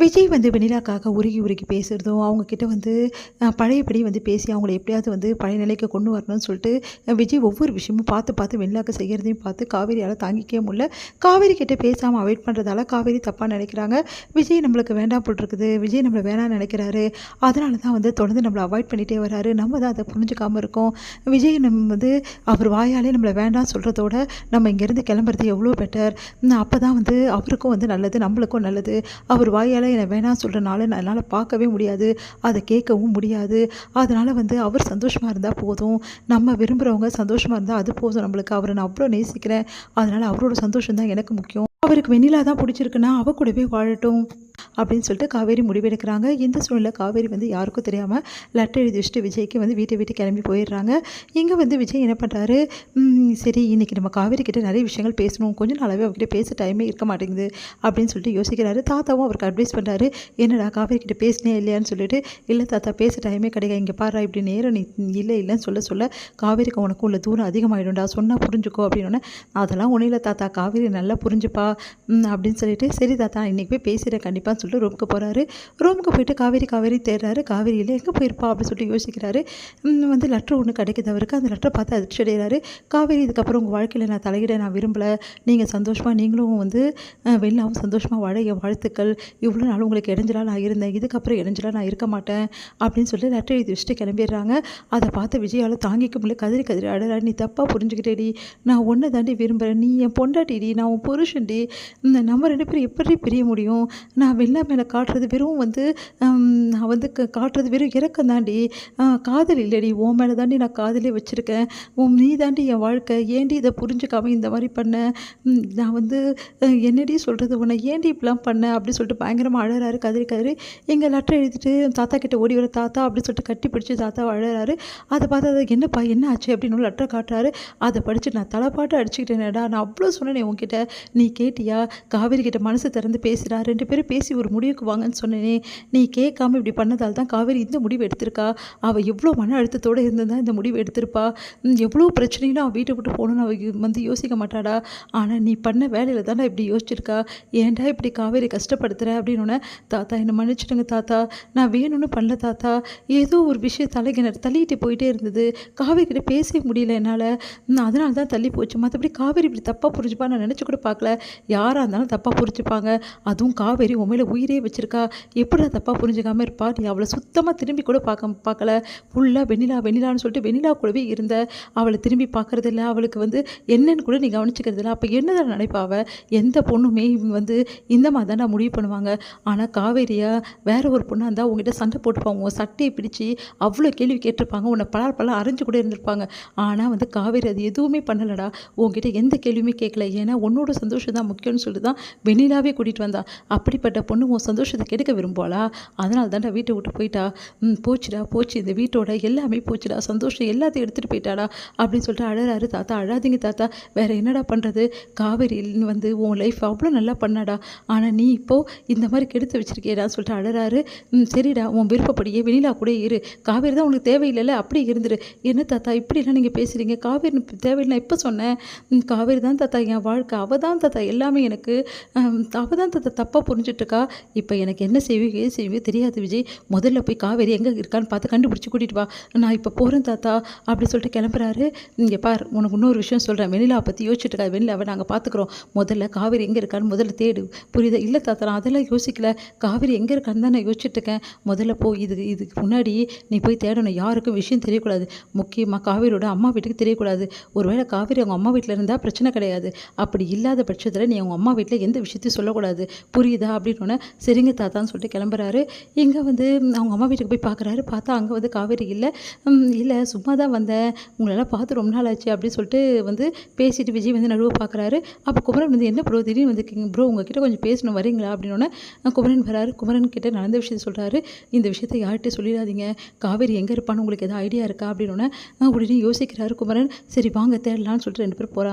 விஜய் வந்து வெண்ணிலாக்காக உருகி உருகி பேசுகிறதும், அவங்கக்கிட்ட வந்து பழையபடி வந்து பேசி அவங்கள எப்படியாவது வந்து பழைய நிலைக்கு கொண்டு வரணும்னு சொல்லிட்டு விஜய் ஒவ்வொரு விஷயமும் பார்த்து பார்த்து வெண்ணிலாக்கு செய்கிறதையும் பார்த்து காவேரியால் தாங்கிக்கவே முடியல. காவேரி கிட்ட பேசாமல் அவாய்ட் பண்ணுறதால காவேரி தப்பாக நினைக்கிறாங்க. விஜய் நம்மளுக்கு வேண்டாம் போல் இருக்குது, விஜய் நம்மளை வேணாம்னு நினைக்கிறாரு, அதனால தான் வந்து தொடர்ந்து நம்மளை அவாய்ட் பண்ணிகிட்டே வராரு, நம்ம தான் அதை புரிஞ்சுக்காமல் இருக்கோம். விஜய் நம்ம வந்து அவர் வாயாலே நம்மளை வேண்டாம் சொல்கிறதோட நம்ம இங்கேருந்து கிளம்புறது எவ்வளோ பெட்டர். அப்போ தான் வந்து அவருக்கும் வந்து நல்லது, நம்மளுக்கும் நல்லது. அவர் வாயால் என்னை வேணாம் சொல்கிறனால என்னால் பார்க்கவே முடியாது, அதை கேட்கவும் முடியாது. அதனால் வந்து அவர் சந்தோஷமாக இருந்தால் போதும், நம்ம விரும்புகிறவங்க சந்தோஷமாக இருந்தால் அது போதும் நம்மளுக்கு. அவரை நான் அவ்வளோ நேசிக்கிறேன், அதனால் அவரோட சந்தோஷம் தான் எனக்கு முக்கியம். அவருக்கு வெண்ணிலா தான் பிடிச்சிருக்குன்னா அவ கூடவே வாழட்டும் அப்படின்னு சொல்லிட்டு காவேரி முடிவெடுக்கிறாங்க. இந்த சூழ்நிலை காவேரி வந்து யாருக்கும் தெரியாமல் லெட்டர் எழுதி வச்சுட்டு விஜய்க்கு வந்து வீட்டை விட்டு கிளம்பி போயிடுறாங்க. இங்கே வந்து விஜய் என்ன பண்ணுறாரு, சரி இன்றைக்கி நம்ம காவேரி கிட்ட நிறைய விஷயங்கள் பேசணும், கொஞ்சம் நாளாகவே அவர்கிட்ட பேச டைமே இருக்க மாட்டேங்குது அப்படின்னு சொல்லிட்டு யோசிக்கிறாரு. தாத்தாவும் அவருக்கு அட்வைஸ் பண்ணுறாரு, என்னடா காவேரி கிட்ட பேசினே இல்லையான்னு சொல்லிட்டு. இல்லை தாத்தா, பேச டைமே கிடையாது, இங்கே பாரு இப்படி நேரம் நீ இல்லைன்னு சொல்ல காவேரிக்கு உனக்கு உள்ள தூரம் அதிகமாகிடும்டா, சொன்னால் புரிஞ்சுக்கோ அப்படின்னு. அதெல்லாம் ஒன்றும் இல்லை தாத்தா, காவேரி நல்லா புரிஞ்சுப்பா அப்படின்னு சொல்லிட்டு, சரி தாத்தா இன்றைக்கி போய் பேசுகிறேன் கண்டிப்பாக சொல்லிட்டு ரூமுக்கு போகிறாரு. ரூமுக்கு போயிட்டு காவேரி தேடுறாரு. காவேரியில் எங்கே போயிருப்பா அப்படின்னு சொல்லிட்டு யோசிக்கிறாரு. வந்து லெட்டர் ஒன்று கிடைக்குது அவருக்கு. அந்த லெட்டரை பார்த்து அதிர்ச்சி அடைகிறாரு. காவேரி, இதுக்கப்புறம் உங்கள் வாழ்க்கையில் நான் தலையிட நான் விரும்பலை, நீங்கள் சந்தோஷமாக நீங்களும் வந்து வெளிலாவும் சந்தோஷமாக வாழ என் வாழ்த்துக்கள், இவ்வளோ நாள் உங்களுக்கு இடைஞ்சலாக நான் இருந்தேன், இதுக்கப்புறம் இடைஞ்சலாக நான் இருக்க மாட்டேன் அப்படின்னு சொல்லி லெட்டர் எழுதி வச்சுட்டு கிளம்பிடுறாங்க. அதை பார்த்து விஜயால் தாங்கிக்க முடியல, கதறி கதறி அழறா, நீ தப்பாக புரிஞ்சுக்கிட்டேடி, நான் ஒன்றை தாண்டி விரும்புகிறேன், நீ என் பொண்டாட்டிடி, நான் உன் புருஷன்டி, நம்ம 2 பேரும் எப்படி பிரிய முடியும், நான் வெள்ளா மேலே காட்டுறது வெறும் வந்து நான் வந்து காட்டுறது வெறும் இறக்கம் தாண்டி, காதல் இல்லடி, உன் மேலே தாண்டி நான் காதலே வச்சுருக்கேன், நீ தாண்டி என் வாழ்க்கை, ஏண்டி இதை புரிஞ்சுக்காம இந்த மாதிரி பண்ண, நான் வந்து என்னடி சொல்கிறது, உன்னை ஏண்டி இப்படிலாம் பண்ண அப்படின்னு சொல்லிட்டு பயங்கரமாக அழறாரு, கதறி. எங்கள் லெட்டர் எழுதிட்டு தாத்தா கிட்ட ஓடி வர, தாத்தா அப்படின்னு சொல்லிட்டு கட்டி பிடிச்சி தாத்தா அழறாரு. அதை பார்த்து அது என்னப்பா என்ன ஆச்சு அப்படின்னு லெட்டர் காட்டுறாரு. அதை படித்து நான் தலைப்பாட்டு அடிச்சுக்கிட்டேனேடா, நான் அவ்வளோ சொன்னேனே உன்கிட்ட, நீ கேட்டியா, காவேரி கிட்ட மனசு திறந்து பேசுகிறா, 2 பேரும் பேசி ஒரு முடிவுக்கு வாங்கன்னு சொன்னேனே, நீ கேட்காம இப்படி பண்ணதால் தான் காவேரி இந்த முடிவு எடுத்திருக்கா, அவள் எவ்வளோ மன அழுத்தத்தோடு இருந்ததான் இந்த முடிவு எடுத்திருப்பா, எவ்வளோ பிரச்சனையும் அவள் வீட்டை விட்டு போகணுன்னு அவள் வந்து யோசிக்க மாட்டாடா, ஆனால் நீ பண்ண வேலையில் தானே இப்படி யோசிச்சிருக்கா, ஏன்டா இப்படி காவேரி கஷ்டப்படுத்துகிற அப்படின்னு. தாத்தா என்னை மன்னிச்சிடுங்க தாத்தா, நான் வேணும்னு பண்ணல தாத்தா, ஏதோ ஒரு விஷயம் தள்ளிட்டு போயிட்டே இருந்தது, காவேரி கிட்ட பேசவே முடியல என்னால், அதனால தான் தள்ளி போச்சு, மற்றபடி காவேரி இப்படி தப்பாக புரிஞ்சுப்பா நான் நினச்சி கூட பார்க்கல, யாராக இருந்தாலும் தப்பாக புரிஞ்சுப்பாங்க, அதுவும் காவேரி உண்மையில உயிரே வச்சிருக்கா, எப்படி தப்பாக புரிஞ்சுக்காமல் இருப்பா, நீ அவளை சுத்தமாக திரும்பி கூட பார்க்கல, ஃபுல்லாக வெண்ணிலான்னு சொல்லிட்டு வெண்ணிலா கூடவே இருந்த, அவளை திரும்பி பார்க்குறதில்ல, அவளுக்கு வந்து என்னன்னு கூட நீ கவனிச்சிக்கிறதில்ல, அப்போ என்னதான் நினைப்பாவ, எந்த பொண்ணுமே வந்து இந்த மாதிரி தான் நான் முடிவு பண்ணுவாங்க, ஆனால் காவேரியா வேற ஒரு பொண்ணாக இருந்தால் உங்ககிட்ட சண்டை போட்டுப்பாங்க, உன் சட்டையை பிடிச்சி அவ்வளோ கேள்வி கேட்டிருப்பாங்க, உன்னை பல அரைஞ்சு கூட இருந்திருப்பாங்க, ஆனால் வந்து காவேரி அது எதுவுமே பண்ணலடா, உங்ககிட்ட எந்த கேள்வியுமே கேட்கல, ஏன்னா உன்னோட சந்தோஷம் தான் முக்கியம்னு சொல்லி தான் வெண்ணிலாவே கூட்டிகிட்டு வந்தா, அப்படிப்பட்ட பொண்ணு உன் சந்தோஷத்தை கெடுக்க விரும்புவாளா, அதனால தான்டா வீட்டை விட்டு போயிட்டா, போச்சு இந்த வீட்டோட எல்லாமே போச்சுடா, சந்தோஷம் எல்லாத்தையும் எடுத்துகிட்டு போயிட்டாடா அப்படின்னு சொல்லிட்டு அழறாரு. தாத்தா அழாதீங்க தாத்தா, வேறு என்னடா பண்ணுறது, காவேரி வந்து உன் லைஃப் அவ்வளோ நல்லா பண்ணாடா, ஆனால் நீ இப்போது இந்த மாதிரி கெடுத்து வச்சிருக்கேடான்னு சொல்லிட்டு அழறாரு. சரிடா, உன் விருப்பப்படியே வெண்ணிலா கூட இரு, காவேரி தான் உனக்கு தேவையில்லைல்ல, அப்படி இருந்துரு, என்ன தாத்தா இப்படிலாம் நீங்கள் பேசுகிறீங்க, காவேரி தேவையில்லை நான் எப்போ சொன்னேன், காவேரி தான் தாத்தா என் வாழ்க்கை, அவள் தான் தாத்தா எல்லாமே எனக்கு, அவள் தான் தாத்தா தப்பாக புரிஞ்சிட்ருக்கா, இப்போ எனக்கு என்ன செய்வியோ தெரியாது விஜய், முதல்ல போய் காவேரி எங்கே இருக்கான்னு பார்த்து கண்டுபிடிச்சி கூட்டிகிட்டு வா, நான் இப்போ போகிறேன் தாத்தா அப்படி சொல்லிட்டு கிளம்புறாரு. இங்கே பார், உனக்கு இன்னொரு விஷயம் சொல்கிறேன், வெண்ணிலாவை பற்றி யோசிச்சுட்டு இருக்கா, வெண்ணிலாவை நாங்கள் பார்த்துக்குறோம், முதல்ல காவேரி எங்கே இருக்கான்னு முதல்ல தேடு, புரியுதா, இல்லை தாத்தா நான் அதெல்லாம் யோசிக்கல, காவேரி எங்கே இருக்கான்னு தான் நான் யோசிச்சுட்ருக்கேன், முதல்ல போய் இதுக்கு முன்னாடி நீ போய் தேடணும், யாருக்கும் விஷயம் தெரியக்கூடாது, முக்கியமாக காவேரியோட அம்மா வீட்டுக்கு தெரியக்கூடாது, ஒருவேளை காவேரி அவங்க அம்மா வீட்டில் இருந்தால் பிரச்சனை கிடையாது, அப்படி இல்லாத பட்சத்தில் நீ அவங்க அம்மா வீட்டில் எந்த விஷயத்தையும் சொல்லக்கூடாது, புரியுதா அப்படின்னு. சரிங்க தாத்தான்னு சொல்லிட்டு கிளம்புறாரு. இங்கே வந்து அவங்க அம்மா வீட்டுக்கு போய் பார்க்குறாரு. பார்த்தா அங்கே வந்து காவேரி இல்லை சும்மா தான் வந்தேன், உங்களெல்லாம் பார்த்து ரொம்ப நாள் ஆச்சு அப்படின்னு சொல்லிட்டு வந்து பேசிட்டு விஜய் வந்து நடுவை பார்க்குறாரு. அப்போ குமரன் வந்து என்ன ப்ரோ திடீர்னு வந்துருக்கீங்க ப்ரோ, உங்ககிட்ட கொஞ்சம் பேசணும் வரீங்களா அப்படின்னு. குமரன் வராரு. குமரன் கிட்ட நடந்த விஷயத்தை சொல்கிறாரு. இந்த விஷயத்தை யார்கிட்ட சொல்லிடாதீங்க, காவேரி எங்கே இருப்பான்னு உங்களுக்கு எதாவது ஐடியா இருக்கா அப்படின்னு. உடனே யோசிக்கிறாரு குமரன். சரி வாங்க தேடலான்னு சொல்லிட்டு 2 பேரும் போகிறாங்க.